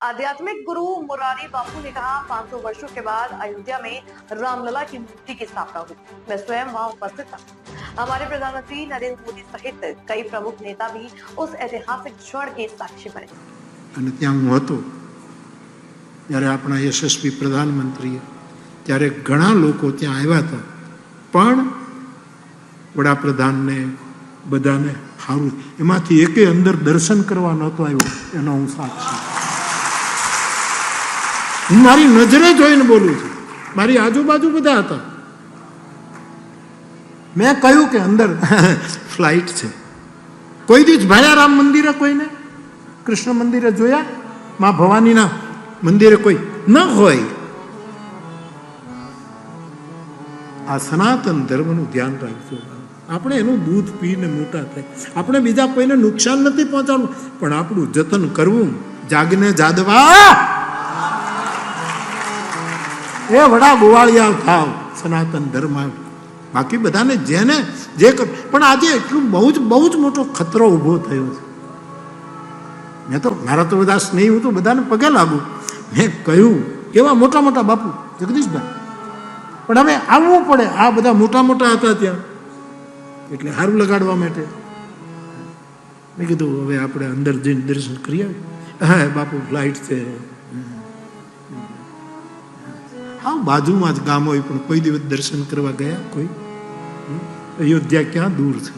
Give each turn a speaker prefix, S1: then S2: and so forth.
S1: आध्यात्मिक गुरु मुरारी बापू ने कहा 500 वर्षों के बाद अयोध्या में रामलला की मूर्ति की स्थापना हुई। मैं स्वयं वहां उपस्थित था। हमारे प्रधानमंत्री नरेंद्र मोदी सहित कई प्रमुख नेता भी उस ऐतिहासिक क्षण के साक्षी बने।
S2: અને ત્યાં હું હતો જ્યારે આપણા યશસ્વી પ્રધાનમંત્રીએ ત્યારે ઘણા લોકો ત્યાં આવ્યા હતા, પણ વડાપ્રધાનને બધાને સારું એમાંથી એકે અંદર દર્શન કરવા નહોતો આવ્યો, એનો હું સાક્ષી. હું મારી નજરે જોઈને બોલું છું. મારી આજુબાજુ બધા હતા. મેં કહ્યું કે અંદર ફ્લાઇટ છે. કોઈ દિવસ ભાયા રામ મંદિરે કોઈને કૃષ્ણ મંદિરે જોયા? માં ભવાનીના મંદિરે કોઈ ન હોય. આ સનાતન ધર્મનું ધ્યાન રાખજો. આપણે એનું દૂધ પીને મોટા થાય. આપણે બીજા કોઈને નુકસાન નથી પહોંચાડવું, પણ આપણું જતન કરવું. જાગને જાદવા એ વડા ગોવાળિયા થાવ, સનાતન ધર્મ. બાકી બધાને જેને જે પણ આજે એટલું બહુ જ મોટો ખતરો ઊભો થયો છે. મેં તો મારા તો બધા સ્નેહી, હું તો બધાને પગે લાગુ. મેં કહ્યું કેવા મોટા મોટા બાપુ જગદીશભાઈ, પણ હવે આવવું પડે. આ બધા મોટા મોટા હતા ત્યાં, એટલે સારું લગાડવા માટે મેં કીધું હવે આપણે અંદર જઈને દર્શન કરી આવીએ. હા બાપુ ફ્લાઇટ છે. હા બાજુમાં જ ગામ હોય, પણ કોઈ દિવસ દર્શન કરવા ગયા કોઈ? અયોધ્યા ક્યાં દૂર છે.